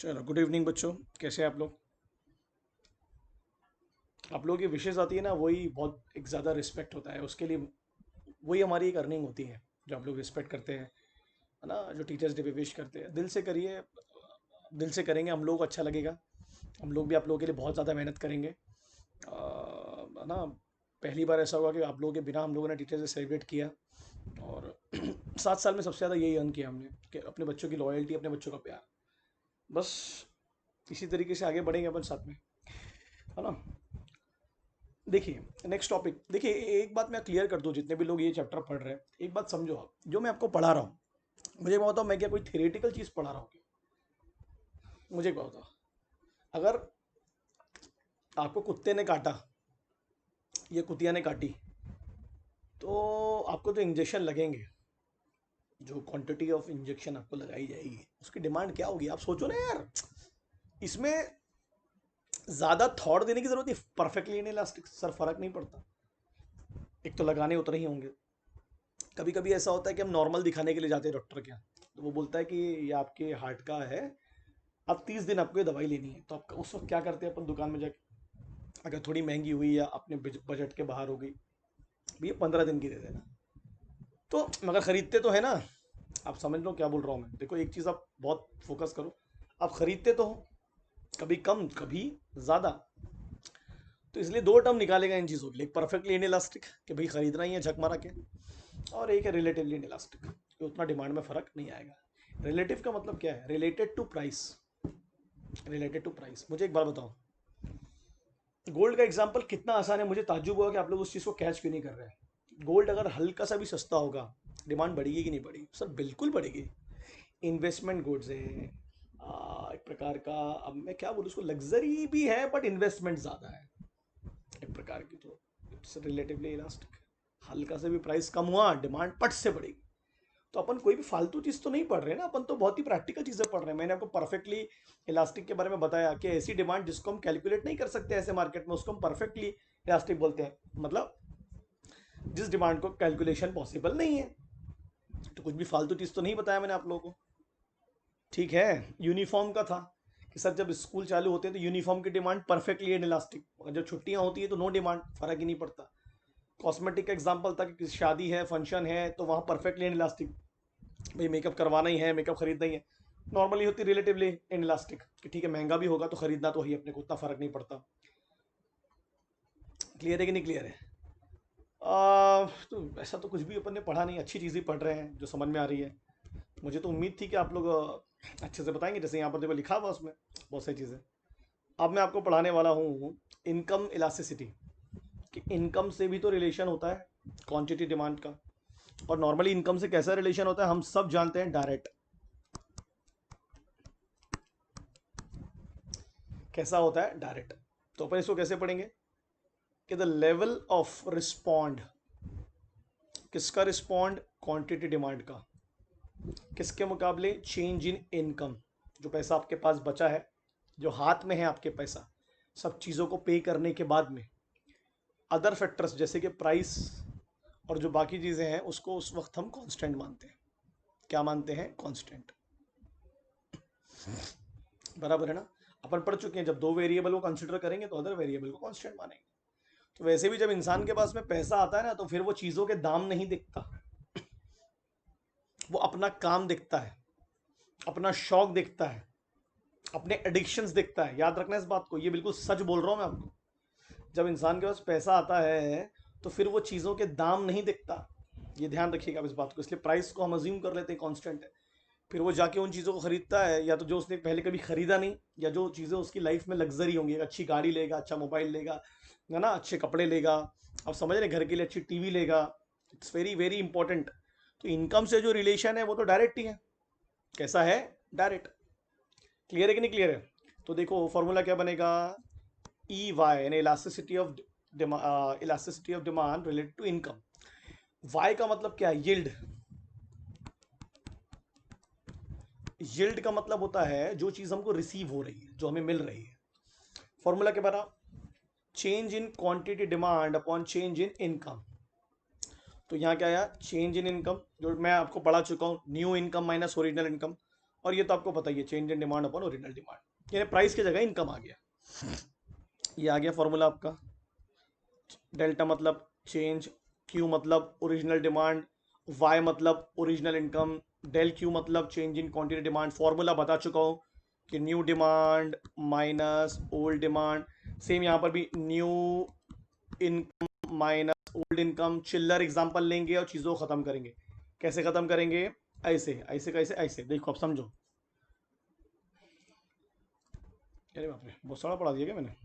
चलो, good evening बच्चों। कैसे हैं आप लोग? आप लोगों की विशेष आती है ना, वही बहुत एक ज़्यादा रिस्पेक्ट होता है उसके लिए। वही हमारी एक अर्निंग होती है, जो आप लोग रिस्पेक्ट करते हैं, है ना। जो टीचर्स डे पे विश करते हैं, दिल से करिए। दिल से करेंगे, हम लोग को अच्छा लगेगा। हम लोग भी आप लोगों के लिए बहुत ज़्यादा मेहनत करेंगे, है ना। पहली बार ऐसा हुआ कि आप लोगों के बिना हम लोगों ने टीचर्स डे सेलिब्रेट किया। और 7 साल में सबसे ज़्यादा यही अर्न किया हमने, कि अपने बच्चों की लॉयल्टी, अपने बच्चों का प्यार। बस इसी तरीके से आगे बढ़ेंगे अपन साथ में, है ना। देखिए, नेक्स्ट टॉपिक देखिए। एक बात मैं क्लियर कर दूं, जितने भी लोग ये चैप्टर पढ़ रहे हैं, एक बात समझो। आप जो मैं आपको पढ़ा रहा हूँ, मुझे बताओ, मैं क्या कोई थियोरेटिकल चीज़ पढ़ा रहा हूँ क्या? मुझे एक बात बताओ, अगर आपको कुत्ते ने काटा या कुतिया ने काटी, तो आपको तो इंजेक्शन लगेंगे। जो क्वांटिटी ऑफ इंजेक्शन आपको लगाई जाएगी, उसकी डिमांड क्या होगी? आप सोचो ना यार। इसमें ज़्यादा थॉट देने की जरूरत नहीं, परफेक्टली इलास्टिक सर, फर्क नहीं पड़ता। एक तो लगाने उतने ही होंगे। कभी कभी ऐसा होता है कि हम नॉर्मल दिखाने के लिए जाते हैं डॉक्टर के यहाँ, तो वो बोलता है कि ये आपके हार्ट का है, अब 30 दिन आपको ये दवाई लेनी है। तो आप उस वक्त क्या करते हैं अपन, दुकान में जाके, अगर थोड़ी महंगी हुई या अपने बजट के बाहर हो गई, भैया 15 दिन की दे देना। तो मगर खरीदते तो है ना। आप समझ लो क्या बोल रहा हूँ मैं। देखो, एक चीज़ आप बहुत फोकस करो, आप खरीदते तो हो, कभी कम कभी ज़्यादा। तो इसलिए दो टर्म निकालेगा इन चीज़ों के लिए, परफेक्टली इन इलास्टिक कि भाई खरीदना ही है झक मारा के, और एक है रिलेटिवली इन इलास्टिक कि उतना डिमांड में फ़र्क नहीं आएगा। रिलेटिव का मतलब क्या है? Related to price. Related to price. मुझे एक बात बताओ, गोल्ड का एग्जांपल कितना आसान है। मुझे ताज्जुब हुआ कि आप लोग उस चीज़ को कैच क्यों नहीं कर रहे हैं। गोल्ड अगर हल्का सा भी सस्ता होगा, डिमांड बढ़ेगी कि नहीं बढ़ेगी? सर बिल्कुल बढ़ेगी। इन्वेस्टमेंट गुड्स है, एक प्रकार का। अब मैं क्या बोलूँ, उसको लग्जरी भी है बट इन्वेस्टमेंट ज़्यादा है एक प्रकार की। तो इट्स रिलेटिवली इलास्टिक। हल्का से भी प्राइस कम हुआ, डिमांड पट से बढ़ेगी। तो अपन कोई भी फालतू चीज़ तो नहीं पढ़ रहे ना, अपन तो बहुत ही प्रैक्टिकल चीज़ें पढ़ रहे हैं। मैंने आपको परफेक्टली इलास्टिक के बारे में बताया कि ऐसी डिमांड जिसको हम कैलकुलेट नहीं कर सकते ऐसे मार्केट में, उसको हम परफेक्टली इलास्टिक बोलते हैं। मतलब जिस डिमांड को कैलकुलेशन पॉसिबल नहीं है। तो कुछ भी फालतू चीज़ तो नहीं बताया मैंने आप लोगों को। ठीक है। यूनिफॉर्म का था कि सर जब स्कूल चालू होते हैं तो यूनिफॉर्म की डिमांड परफेक्टली एंड इलास्टिक, और जब छुट्टियां होती है तो नो डिमांड, फर्क ही नहीं पड़ता। कॉस्मेटिक का एग्जांपल था कि शादी है, फंक्शन है, तो वहाँ परफेक्टली एंड इलास्टिक, भाई मेकअप करवाना ही है, मेकअप खरीदना ही है। नॉर्मली होती रिलेटिवली इन इलास्टिक कि ठीक है, महंगा भी होगा तो खरीदना तो ही, अपने को उतना फर्क नहीं पड़ता। क्लियर है कि नहीं क्लियर है? तो ऐसा तो कुछ भी अपन ने पढ़ा नहीं, अच्छी चीज़ ही पढ़ रहे हैं जो समझ में आ रही है। मुझे तो उम्मीद थी कि आप लोग अच्छे से बताएंगे, जैसे यहाँ पर देखो लिखा हुआ उसमें बहुत सारी चीज़ें। अब मैं आपको पढ़ाने वाला हूँ इनकम इलास्टिसिटी, कि इनकम से भी तो रिलेशन होता है क्वांटिटी डिमांड का। और नॉर्मली इनकम से कैसा रिलेशन होता है हम सब जानते हैं, डायरेक्ट। कैसा होता है? डायरेक्ट। तो अपन इसको कैसे पढ़ेंगे कि द लेवल ऑफ रिस्पॉन्ड, किसका रिस्पॉन्ड? क्वांटिटी डिमांड का। किसके मुकाबले? Change in income. जो पैसा आपके पास बचा है, जो हाथ में है आपके पैसा, सब चीज़ों को पे करने के बाद में, अदर फैक्टर्स जैसे कि प्राइस और जो बाकी चीज़ें हैं, उसको उस वक्त हम कांस्टेंट मानते हैं। क्या मानते हैं? कांस्टेंट। बराबर है ना। अपन पढ़ चुके हैं, जब दो वेरिएबल को कंसिडर करेंगे तो अदर वेरिएबल को कांस्टेंट मानेंगे। तो वैसे भी जब इंसान के पास में पैसा आता है ना, तो फिर वो चीज़ों के दाम नहीं दिखता, वो अपना काम दिखता है, अपना शौक दिखता है, अपने एडिक्शंस दिखता है। याद रखना इस बात को, ये बिल्कुल सच बोल रहा हूँ मैं आपको। जब इंसान के पास पैसा आता है, तो फिर वो चीज़ों के दाम नहीं दिखता। ये ध्यान रखिएगा आप इस बात को। इसलिए प्राइस को हम अज्यूम कर लेते हैं कांस्टेंट है। फिर वो जाके उन चीज़ों को खरीदता है, या तो जो उसने पहले कभी खरीदा नहीं, या जो चीज़ें उसकी लाइफ में लग्जरी होंगी। एक अच्छी गाड़ी लेगा, अच्छा मोबाइल लेगा, है ना, अच्छे कपड़े लेगा, आप समझ रहे हैं, घर के लिए अच्छी टीवी लेगा। It's very very important. तो इनकम से जो रिलेशन है वो तो डायरेक्ट ही है। कैसा है? डायरेक्ट। क्लियर है कि नहीं क्लियर है? तो देखो फॉर्मूला क्या बनेगा, ई वाई यानी elasticity of demand related to income. Y का मतलब क्या है? यील्ड। यील्ड का मतलब होता है जो चीज़ हमको रिसीव हो रही है, जो हमें मिल रही है। फॉर्मूला के बारे, change in quantity demand upon change in income. तो यहाँ क्या आया? चेंज इन इनकम, जो मैं आपको पढ़ा चुका हूँ, new income minus original income. और ये तो आपको पता ही है, change in demand upon original demand, यानी प्राइस की जगह इनकम आ गया। ये आ गया फॉर्मूला आपका। डेल्टा मतलब चेंज, क्यू मतलब ओरिजिनल डिमांड, वाई मतलब ओरिजिनल इनकम, डेल क्यू मतलब change in quantity demand. Formula बता चुका हूँ कि new demand minus old demand. Same यहाँ पर भी new income minus old income. चिल्लर एग्जांपल लेंगे और चीज़ों को ख़त्म करेंगे। कैसे ख़त्म करेंगे? ऐसे ऐसे कैसे ऐसे, देखो अब समझो। अरे बाप रे, बहुत सारा पढ़ा दिया क्या मैंने?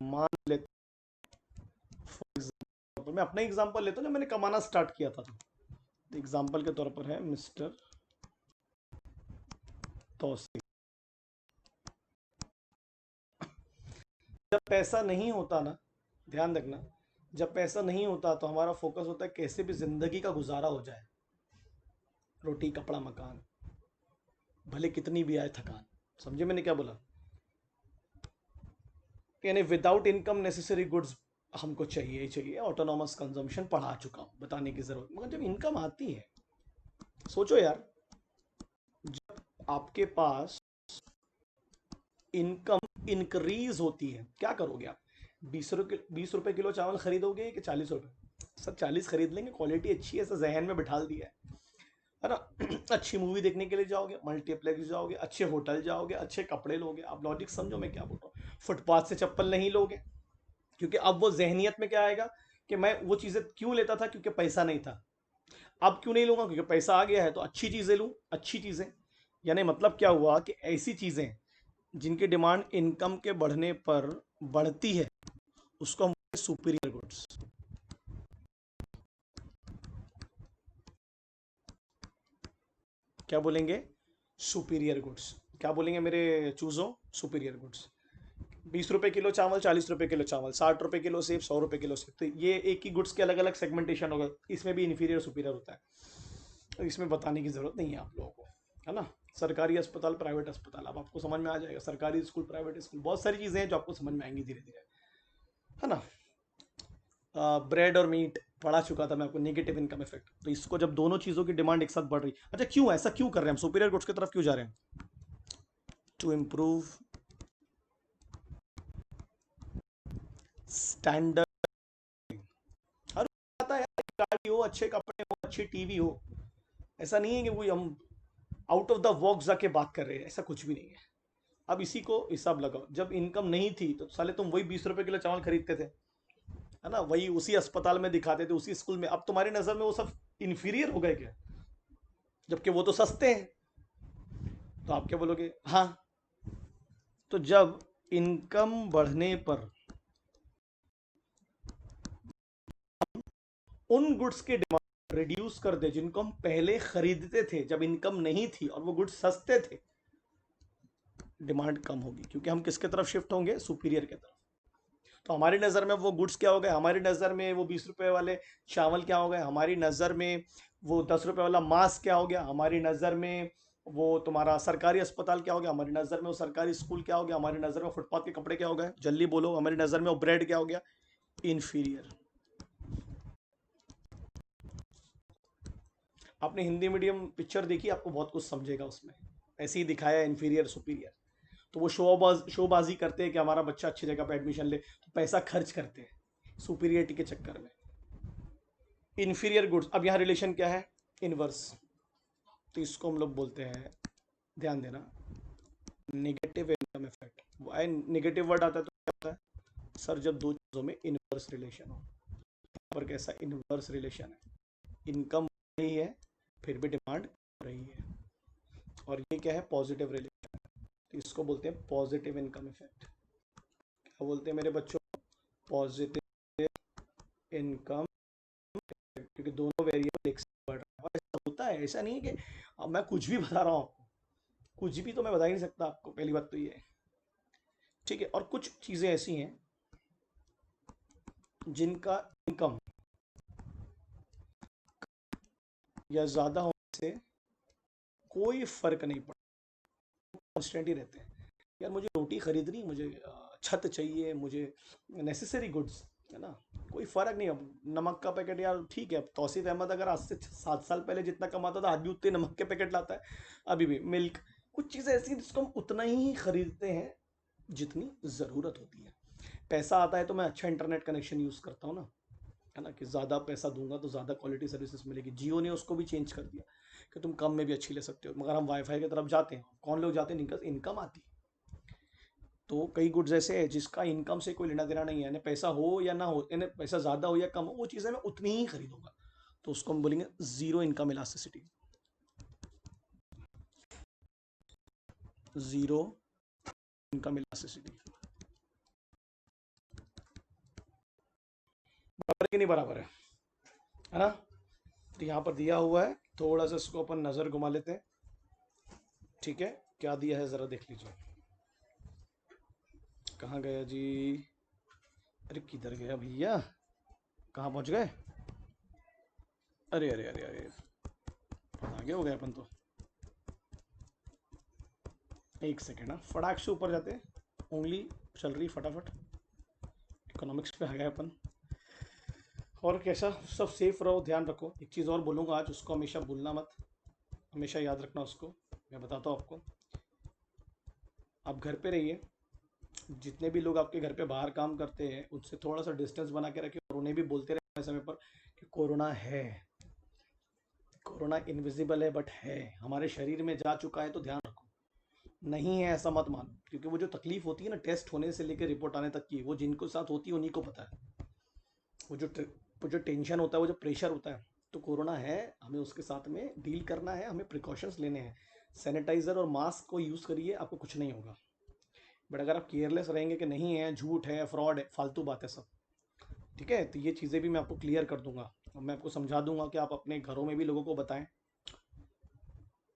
मान लेते, फॉर एग्जाम्पल मैं अपना एग्जांपल लेता हूँ, जब मैंने कमाना स्टार्ट किया था, तो एग्जांपल के तौर पर है मिस्टर तौसीफ। जब पैसा नहीं होता ना, ध्यान रखना, जब पैसा नहीं होता तो हमारा फोकस होता है कैसे भी जिंदगी का गुजारा हो जाए, रोटी कपड़ा मकान, भले कितनी भी आए थकान। समझे मैंने क्या बोला? यानी विदाउट इनकम नेसेसरी गुड्स हमको चाहिए ही चाहिए। ऑटोनॉमस कंजम्पशन पढ़ा चुका हूँ, बताने की जरूरत, मगर जब इनकम आती है, सोचो यार, जब आपके पास इनकम इंक्रीज होती है, क्या करोगे आप? 20 रुपए किलो चावल खरीदोगे कि 40 रुपए? सर 40 खरीद लेंगे, क्वालिटी अच्छी है, ऐसा जहन में बिठा दिया है ना? अच्छी मूवी देखने के लिए जाओगे, मल्टीप्लेक्स जाओगे, अच्छे होटल जाओगे, अच्छे कपड़े लोगे। आप लॉजिक समझो मैं क्या बोल रहा हूँ। फुटपाथ से चप्पल नहीं लोगे, क्योंकि अब वो जहनियत में क्या आएगा कि मैं वो चीज़ें क्यों लेता था, क्योंकि पैसा नहीं था। अब क्यों नहीं लूंगा, क्योंकि पैसा आ गया है, तो अच्छी चीज़ें लूँ, अच्छी चीज़ें। यानी मतलब क्या हुआ कि ऐसी चीज़ें जिनकी डिमांड इनकम के बढ़ने पर बढ़ती है, उसको हम सुपीरियर गुड्स। क्या बोलेंगे? Superior goods. क्या बोलेंगे मेरे चूजो? Superior goods. 20 रुपए किलो चावल, 40 रुपए किलो चावल, 60 रुपए किलो सेब, 100 रुपए किलो सेब, तो ये एक ही गुड्स के अलग अलग सेगमेंटेशन होगा। इसमें भी इन्फीरियर सुपीरियर होता है, तो इसमें बताने की जरूरत नहीं है आप लोगों को, है ना? सरकारी अस्पताल, प्राइवेट अस्पताल, अब आपको समझ में आ जाएगा। सरकारी स्कूल, प्राइवेट स्कूल, बहुत सारी चीजें हैं जो आपको समझ में आएंगी धीरे धीरे, है ना? ब्रेड और मीट पढ़ा चुका था मैं आपको, नेगेटिव इनकम इफेक्ट। तो इसको जब दोनों चीजों की डिमांड एक साथ बढ़ रही, अच्छा क्यों ऐसा क्यों कर रहे हैं हम, सुपीरियर गुड्स की तरफ क्यों जा रहे हैं? To improve standard. हर आता है, गाड़ी हो, अच्छे कपड़े हो, अच्छी टीवी हो, ऐसा नहीं है कि कोई हम आउट ऑफ द बॉक्स जाके बात कर रहे हैं, ऐसा कुछ भी नहीं है। अब इसी को हिसाब लगाओ, जब इनकम नहीं थी तो साले तुम वही 20 रुपए किलो चावल खरीदते थे, है ना? वही उसी अस्पताल में दिखाते थे, उसी स्कूल में। अब तुम्हारी नजर में वो सब इंफीरियर हो गए क्या? जबकि वो तो सस्ते हैं। तो आप क्या बोलोगे? हाँ। तो जब इनकम बढ़ने पर उन गुड्स के डिमांड रिड्यूस कर दे जिनको हम पहले खरीदते थे जब इनकम नहीं थी और वो गुड्स सस्ते थे, डिमांड कम होगी, क्योंकि हम किसके तरफ शिफ्ट होंगे? सुपीरियर के तरफ। तो हमारी नज़र में वो गुड्स क्या हो गए? हमारी नज़र में वो 20 रुपए वाले चावल क्या हो गए? हमारी नज़र में वो 10 रुपए वाला मांस क्या हो गया? हमारी नज़र में वो तुम्हारा सरकारी अस्पताल क्या हो गया? हमारी नज़र में वो सरकारी स्कूल क्या हो गया? हमारी नज़र में फुटपाथ के कपड़े क्या हो गए? जल्दी बोलो। हमारी नज़र में वो ब्रेड क्या हो गया? इन्फीरियर। आपने हिंदी मीडियम पिक्चर देखी, आपको बहुत कुछ समझेगा उसमें। ऐसे ही दिखाया इन्फीरियर सुपीरियर। तो वो शोबाजी करते हैं कि हमारा बच्चा अच्छी जगह पे एडमिशन ले, तो पैसा खर्च करते हैं सुपीरियरिटी के चक्कर में। इन्फीरियर गुड्स, अब यहाँ रिलेशन क्या है? इनवर्स। तो इसको हम लोग बोलते हैं, ध्यान देना, negative income effect. Y negative word आता है तो क्या होता है? सर जब दो चीज़ों में इनवर्स रिलेशन हो। यहाँ पर कैसा इनवर्स रिलेशन है? इनकम रही है, फिर भी डिमांड रही है, और ये क्या है? Positive relation. तो इसको बोलते हैं पॉजिटिव इनकम इफेक्ट। क्या बोलते हैं मेरे बच्चों? पॉजिटिव इनकम, क्योंकि दोनों वेरिएबल एक साथ बढ़ रहा है। और ऐसा होता है, ऐसा नहीं है कि अब मैं कुछ भी बता रहा हूँ आपको, कुछ भी तो मैं बता ही नहीं सकता आपको, पहली बात तो ये है। ठीक है, और कुछ चीज़ें ऐसी हैं जिनका इनकम या ज़्यादा होने से कोई फर्क नहीं पड़ता, कांस्टेंट ही रहते हैं। यार मुझे रोटी खरीदनी, मुझे छत चाहिए मुझे, नेसेसरी गुड्स, है ना। कोई फर्क नहीं। अब नमक का पैकेट यार ठीक है, अब तौसीफ अहमद अगर आज से 7 साल पहले जितना कमाता था आज भी उतने नमक के पैकेट लाता है, अभी भी मिल्क। कुछ चीज़ें ऐसी हैं जिसको हम उतना ही खरीदते हैं जितनी ज़रूरत होती है। पैसा आता है तो मैं अच्छा इंटरनेट कनेक्शन यूज़ करता हूँ ना, है ना, कि ज़्यादा पैसा दूंगा तो ज़्यादा क्वालिटी सर्विसेज मिलेगी। जियो ने उसको भी चेंज कर दिया कि तुम कम में भी अच्छी ले सकते हो, मगर हम वाईफाई की तरफ जाते हैं। कौन लोग जाते हैं? जिनका इनकम आती है। तो कई गुड्स ऐसे है जिसका इनकम से कोई लेना देना नहीं है, यानी पैसा हो या ना हो, यानी पैसा ज़्यादा हो या कम हो, वो चीज़ें मैं उतनी ही खरीदूंगा। तो उसको हम बोलेंगे zero income elasticity. Zero income elasticity बराबर है कि नहीं बराबर है ना। तो यहाँ पर दिया हुआ है, थोड़ा सा इसको अपन नज़र घुमा लेते हैं। ठीक है, क्या दिया है ज़रा देख लीजिए। कहाँ गया जी? अरे किधर गया भैया, कहाँ पहुँच गए? अरे अरे अरे अरे, आगे हो गए अपन तो। एक सेकेंड, हाँ फटाक से ऊपर जाते हैं, उंगली चल रही फटाफट। इकोनॉमिक्स पे आ गए अपन। और कैसा सब? सेफ रहो, ध्यान रखो। एक चीज़ और बोलूँगा आज, उसको हमेशा भूलना मत, हमेशा याद रखना उसको। मैं बताता हूँ आपको, आप घर पे रहिए, जितने भी लोग आपके घर पे बाहर काम करते हैं उनसे थोड़ा सा डिस्टेंस बना के रखिए, और उन्हें भी बोलते रहे समय पर कि कोरोना है, कोरोना इनविजिबल है बट है, हमारे शरीर में जा चुका है, तो ध्यान रखो। नहीं है ऐसा मत मानो, क्योंकि वो जो तकलीफ होती है ना टेस्ट होने से लेकर रिपोर्ट आने तक की, वो जिनको साथ होती है उन्हीं को पता है। वो जो वो जो टेंशन होता है, वो जो प्रेशर होता है, तो कोरोना है, हमें उसके साथ में डील करना है, हमें प्रिकॉशंस लेने हैं। सैनिटाइजर और मास्क को यूज़ करिए, आपको कुछ नहीं होगा। बट अगर आप केयरलेस रहेंगे कि नहीं है, झूठ है, फ्रॉड है, फालतू बात है सब। ठीक है, तो ये चीज़ें भी मैं आपको क्लियर कर दूंगा, और मैं आपको समझा दूंगा कि आप अपने घरों में भी लोगों को बताएं।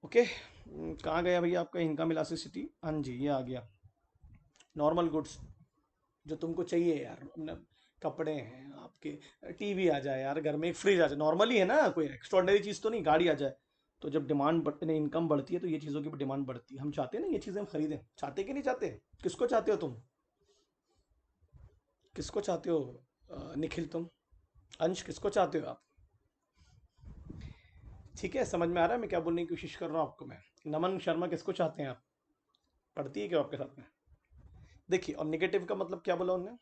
ओके, कहाँ गया भैया आपका इनकम इलास्टिसिटी? हाँ जी, ये आ गया। नॉर्मल गुड्स जो तुमको चाहिए यार, कपड़े हैं आपके, टीवी आ जाए यार घर में, एक फ्रिज आ जाए, नॉर्मली है ना, कोई एक्स्ट्रॉर्डनरी चीज़ तो नहीं, गाड़ी आ जाए। तो जब डिमांड बढ़ती, इनकम बढ़ती है, तो ये चीज़ों की भी डिमांड बढ़ती है। हम चाहते हैं ना ये चीज़ें हम खरीदें, चाहते कि नहीं चाहते? किसको चाहते हो तुम? किसको चाहते हो? निखिल तुम, अंश किसको चाहते हो आप? ठीक है, समझ में आ रहा है मैं क्या बोलने की कोशिश कर रहा हूँ आपको मैं। नमन शर्मा किसको चाहते हैं आप? पढ़ती है क्या आपके साथ में? देखिए, और निगेटिव का मतलब क्या बोला उन्होंने?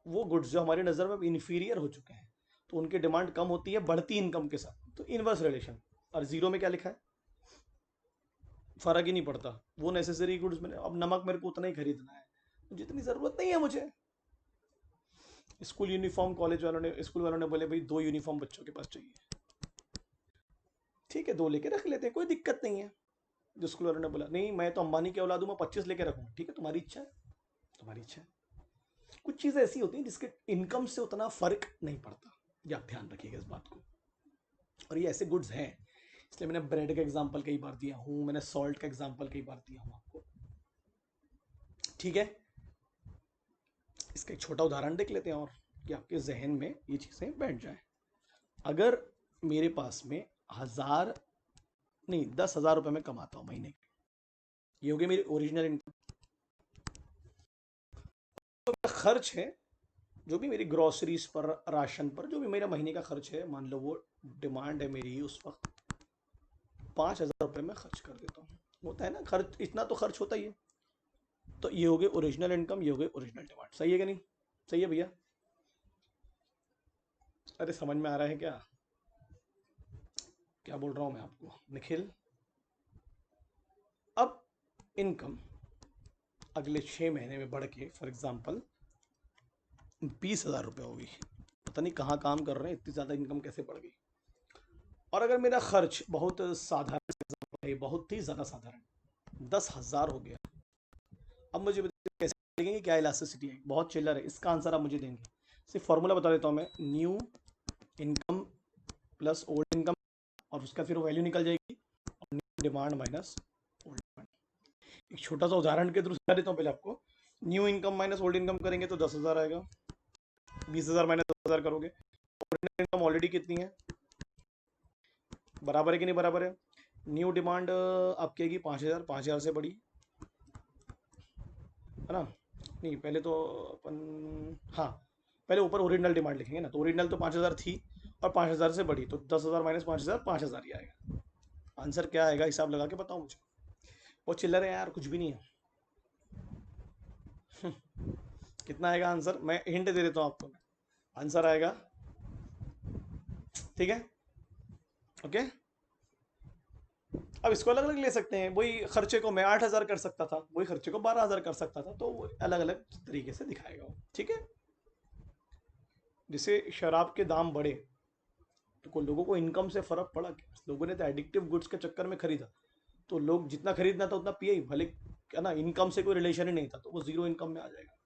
वो गुड्स जो हमारी नज़र में इन्फीरियर हो चुके हैं, तो उनकी डिमांड कम होती है बढ़ती इनकम के साथ, तो इनवर्स रिलेशन। और जीरो में क्या लिखा है? फर्क ही नहीं पड़ता। वो नेसेसरी गुड्स में, अब नमक मेरे को उतना ही खरीदना है जितनी ज़रूरत नहीं है मुझे। स्कूल यूनिफॉर्म, कॉलेज वालों ने, स्कूल वालों ने बोले भाई 2 यूनिफॉर्म बच्चों के पास चाहिए, ठीक है 2 लेके रख लेते हैं, कोई दिक्कत नहीं है। जो स्कूल वालों ने बोला नहीं मैं तो अंबानी की औलाद हूँ, मैं 25 लेके रखूँगा, ठीक है तुम्हारी इच्छा है, तुम्हारी इच्छा है। कुछ चीज़ें ऐसी होती हैं जिसके इनकम से उतना फर्क नहीं पड़ता, ये आप ध्यान रखिएगा इस बात को। और ये ऐसे गुड्स हैं, इसलिए मैंने ब्रेड का एग्जाम्पल कई बार दिया हूँ, मैंने सॉल्ट का एग्जाम्पल कई बार दिया हूँ आपको। ठीक है, इसका एक छोटा उदाहरण देख लेते हैं, और कि आपके जहन में ये चीज़ें बैठ जाएं। अगर मेरे पास में 1000 नहीं 10,000 रुपये में कमाता हूँ महीने के, ये होगी मेरी ओरिजिनल इनकम। तो मेरा खर्च है, जो भी मेरी ग्रोसरीज पर, राशन पर, जो भी मेरा महीने का खर्च है, मान लो वो डिमांड है मेरी उस वक्त 5,000 रुपये में खर्च कर देता हूँ। होता है ना खर्च, इतना तो खर्च होता ही है। तो ये हो गई ओरिजिनल इनकम, ये हो गई ओरिजिनल डिमांड। सही है कि नहीं? सही है भैया? अरे समझ में आ रहा है क्या क्या बोल रहा हूँ मैं आपको निखिल? अब इनकम अगले 6 महीने में बढ़ के फॉर एग्जाम्पल 20,000 रुपये होगी। पता नहीं कहाँ काम कर रहे हैं, इतनी ज़्यादा इनकम कैसे बढ़ गई। और अगर मेरा खर्च बहुत साधारण है, बहुत ही ज़्यादा साधारण, 10,000 हो गया, अब मुझे कैसे देंगे, क्या इलास्टिसिटी है? बहुत चिल्लर है, इसका आंसर आप मुझे देंगे। सिर्फ फॉर्मूला बता देता हूँ मैं, new income plus old income, और उसका फिर वैल्यू निकल जाएगी, और new demand minus old demand. एक छोटा सा उदाहरण के थ्रू समझा देता हूँ पहले आपको। New income minus old income करेंगे तो 10,000 आएगा, 20,000 माइनस 10,000 करोगे, ओल्ड इनकम ऑलरेडी कितनी है, बराबर है कि नहीं बराबर है? न्यू डिमांड आपकी आएगी 5,000, 5,000 से बड़ी, है ना। नहीं, पहले तो अपन, हाँ, पहले ऊपर ओरिजिनल डिमांड लिखेंगे ना, तो ओरिजिनल तो 5,000 थी और 5,000 से बढ़ी, तो 10,000 माइनस 5,000, 5,000 ही आएगा। आंसर क्या आएगा, हिसाब लगा के बताओ मुझे। वो चिल्लर है यार, कुछ भी नहीं है। कितना आएगा आंसर, मैं हिंट दे देता हूँ आपको। आंसर आएगा, ठीक है, ओके। अब इसको अलग अलग ले सकते हैं, वही खर्चे को मैं 8,000 कर सकता था, वही खर्चे को 12,000 कर सकता था, तो वो अलग अलग तरीके से दिखाएगा वो, ठीक है। जैसे शराब के दाम बढ़े तो कोई लोगों को इनकम से फर्क पड़ा क्या? लोगों ने तो एडिक्टिव गुड्स के चक्कर में खरीदा, तो लोग जितना खरीदना था उतना पिए ही, भले क्या ना, इनकम से कोई रिलेशन ही नहीं था, तो वो जीरो इनकम में आ जाएगा,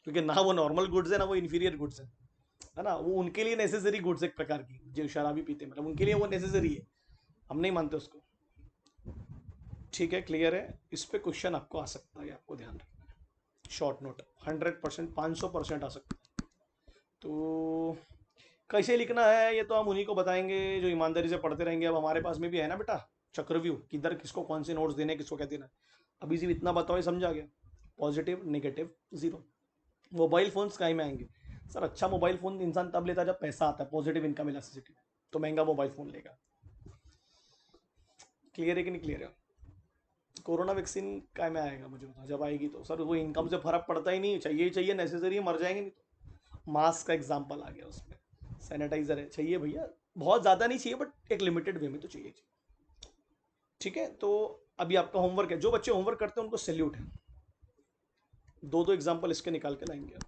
क्योंकि ना वो नॉर्मल गुड्स है ना वो इन्फीरियर गुड्स है ना, वो उनके लिए नेसेसरी गुड्स एक प्रकार की, जो शराबी पीते हैं, मतलब उनके लिए वो नेसेसरी है, हम नहीं मानते उसको। ठीक है, क्लियर है। इस पे क्वेश्चन आपको आ सकता है, आपको ध्यान रखना है। शॉर्ट नोट 100%, 500% आ सकता है। तो कैसे लिखना है ये तो हम उन्हीं को बताएंगे जो ईमानदारी से पढ़ते रहेंगे। अब हमारे पास में भी है ना बेटा चक्रव्यूह, किधर किसको कौन से नोट्स देने, किसको क्या देना। अभी सिर्फ इतना बताओ, ये समझा गया। Positive, negative, zero. Mobile phones कहीं में आएंगे सर? अच्छा मोबाइल फोन इंसान तब लेता है जब पैसा आता है, पॉजिटिव इनकम इलास्टिसिटी, तो महंगा मोबाइल फोन लेगा। क्लियर है कि नहीं क्लियर है? कोरोना वैक्सीन काय में आएगा मुझे बता, जब आएगी तो सर वो इनकम से फर्क पड़ता ही नहीं, चाहिए ही चाहिए, नेसेसरी है, मर जाएंगे नहीं तो। मास्क का एग्जाम्पल आ गया उसमें, सैनिटाइजर है, चाहिए भैया, बहुत ज़्यादा नहीं चाहिए बट एक लिमिटेड वे में तो चाहिए। ठीक है, तो अभी आपका होमवर्क है, जो बच्चे होमवर्क करते हैं उनको सैल्यूट है। दो दो एग्जाम्पल इसके निकाल के लाएंगे आप।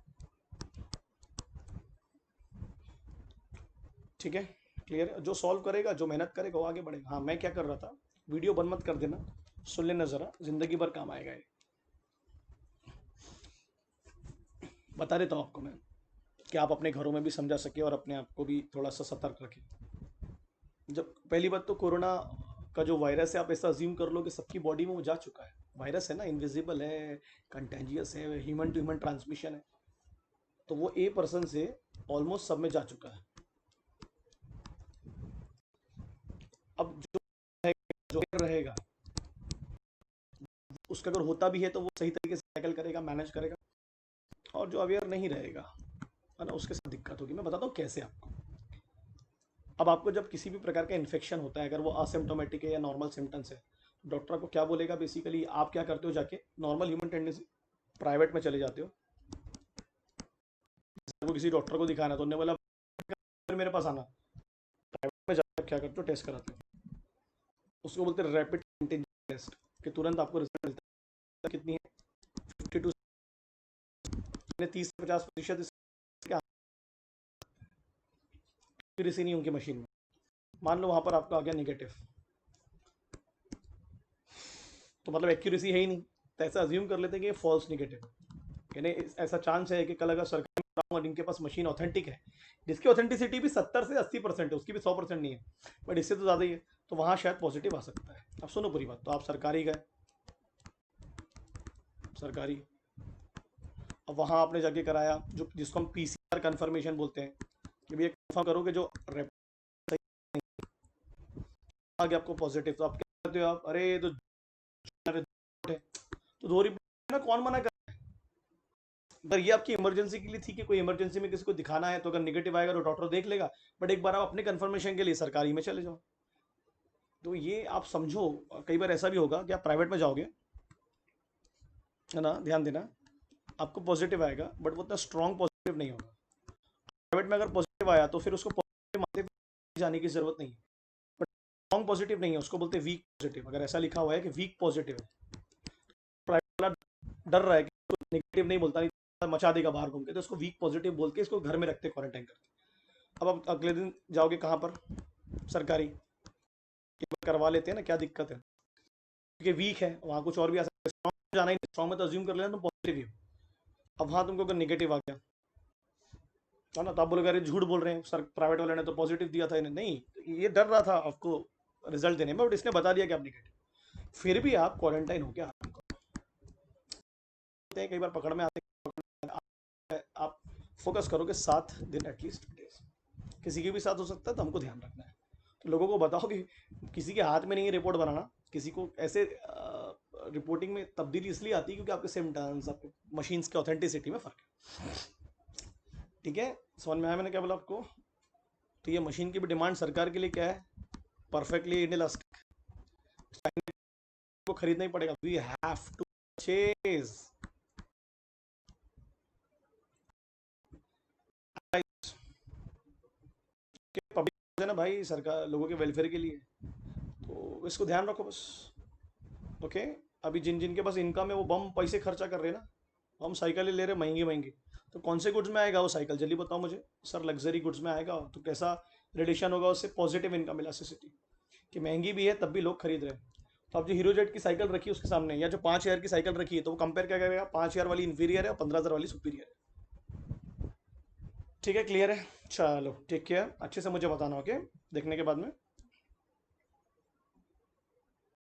ठीक है, क्लियर है। जो सॉल्व करेगा, जो मेहनत करेगा वो आगे बढ़ेगा। हाँ, मैं क्या कर रहा था, वीडियो बंद मत कर देना, सुन लेना जरा, जिंदगी भर काम आएगा ये, बता देता हूँ आपको मैं, कि आप अपने घरों में भी समझा सके और अपने आप को भी थोड़ा सा सतर्क रखें। जब पहली बात तो कोरोना का जो वायरस है, आप ऐसा अज्यूम कर लो कि सबकी बॉडी में वो जा चुका है। वायरस है ना, इनविजिबल है, कंटेंजियस है, ह्यूमन टू ह्यूमन ट्रांसमिशन है, तो वो ए पर्सन से ऑलमोस्ट सब में जा चुका है। अब जो रहेगा, उसका अगर होता भी है तो वो सही तरीके से टैकल करेगा, मैनेज करेगा, और जो अवेयर नहीं रहेगा है ना, उसके साथ दिक्कत होगी। मैं बताता हूँ कैसे आपको। अब आपको जब किसी भी प्रकार का इन्फेक्शन होता है, अगर वो असिम्टोमेटिक है या नॉर्मल सिम्टम्स है, तो डॉक्टर आपको क्या बोलेगा, बेसिकली आप क्या करते हो, जाके नॉर्मल ह्यूमन टेंडेंसी प्राइवेट में चले जाते हो। वो किसी डॉक्टर को दिखाना तो उन्होंने बोला फिर मेरे पास आना, प्राइवेट में जाकर क्या करते हो, टेस्ट कराते हो। उसको बोलते हैं रैपिड एंटीजन टेस्ट, कि तुरंत आपको रिजल्ट मिलता है। कितनी है, 52, 30 से 50% एक्यूरेसी नहीं उनकी मशीन में। मान लो वहां पर आपका आ गया निगेटिव, तो मतलब एक्यूरेसी है ही नहीं, तो ऐसा अज्यूम कर लेते हैं कि ये फॉल्स निगेटिव। यानी ऐसा चांस है कि कल अगर सरकार और इनके पास मशीन ऑथेंटिक है, जिसकी ऑथेंटिसिटी भी 70 से 80% है, उसकी भी 100% नहीं है, बट इससे तो ज़्यादा ही है, तो वहाँ शायद पॉजिटिव आ सकता है। अब सुनो पूरी बात, तो आप सरकारी गए, सरकारी, अब वहाँ आपने जाके कराया, जो जिसको हम पीसीआर कन्फर्मेशन बोलते हैं, कि भैया कन्फर्म करो कि जो आ गया आपको पॉजिटिव, तो आप क्या करते हो, आप अरे ये तो तो दो रिपोर्ट ना, कौन मना कर। अगर ये आपकी इमरजेंसी के लिए थी, कि कोई इमरजेंसी में किसी को दिखाना है, तो अगर नेगेटिव आएगा तो डॉक्टर देख लेगा, बट एक बार आप अपने कंफर्मेशन के लिए सरकारी में चले जाओ। तो ये आप समझो, कई बार ऐसा भी होगा कि आप प्राइवेट में जाओगे, है ना, ध्यान देना, आपको पॉजिटिव आएगा बट वो इतना स्ट्रॉन्ग पॉजिटिव नहीं होगा। प्राइवेट में अगर पॉजिटिव आया तो फिर उसको पॉजिटिव मानते हुए जाने की जरूरत नहीं है, बट स्ट्रॉन्ग पॉजिटिव नहीं है, उसको बोलते हैं वीक पॉजिटिव। अगर ऐसा लिखा हुआ है कि वीक पॉजिटिव है, प्राइवेट वाला डर रहा है कि नेगेटिव नहीं बोलता, नहीं मचा देगा बाहर घूम के, तो उसको वीक पॉजिटिव बोल के इसको घर में रखते, क्वारंटाइन करते। अब आप अगले दिन जाओगे कहाँ पर, सरकारी, करवा लेते हैं ना, क्या दिक्कत है, क्योंकि वीक है, वहाँ कुछ और भी आ सकता है, स्ट्रॉन्ग जाना ही नहीं, स्ट्रॉन्ग में तो अज्यूम कर लेना तुम पॉजिटिव ही हो। अब वहाँ तुमको अगर नेगेटिव आ गया, है ना, तो आप बोलोगे अरे झूठ बोल रहे हैं सर, प्राइवेट वाले ने तो पॉजिटिव दिया था इन्हें। नहीं, ये डर रहा था आपको रिजल्ट देने में, बट इसने बता दिया कि आप नेगेटिव, फिर भी आप क्वारंटाइन हो गया। कई बार पकड़ में आते हैं, आप फोकस करो कि 7 दिन एटलीस्ट डेज, किसी के भी साथ हो सकता है, तो हमको ध्यान रखना है। तो लोगों को बताओ कि किसी के हाथ में नहीं है रिपोर्ट बनाना, किसी को ऐसे रिपोर्टिंग में तब्दीली इसलिए आती है क्योंकि आपके सिम्टम्स, आपके मशीन्स के ऑथेंटिसिटी में फ़र्क है। ठीक है, समझ में आया मैंने क्या बोला आपको? तो ये मशीन की भी डिमांड सरकार के लिए क्या है? परफेक्टली इनइलास्टिक, को खरीदना ही पड़ेगा, we have to purchase. Public है ना भाई, सरकार लोगों के वेलफेयर के लिए, तो इसको ध्यान रखो बस। ओके, अभी जिन जिन के पास इनकम है वो बम पैसे खर्चा कर रहे हैं ना, हम साइकिलें ले रहे हैं महंगी महंगी, तो कौन से गुड्स में आएगा वो साइकिल, जल्दी बताओ मुझे सर। लग्जरी गुड्स में आएगा तो कैसा रेडिएशन होगा उससे, पॉजिटिव इनकम इलास्टिसिटी, कि महंगी भी है तब भी लोग खरीद रहे हैं। तो अब जो हीरो जेट की साइकिल रखी है उसके सामने, या जो 5,000 की साइकिल रखी है, तो वो कंपेयर क्या करेगा, 5,000 वाली इंफीरियर है और 15,000 वाली सुपीरियर है। ठीक है, क्लियर है? चलो ठीक है, अच्छे से मुझे बताना, ओके, देखने के बाद में।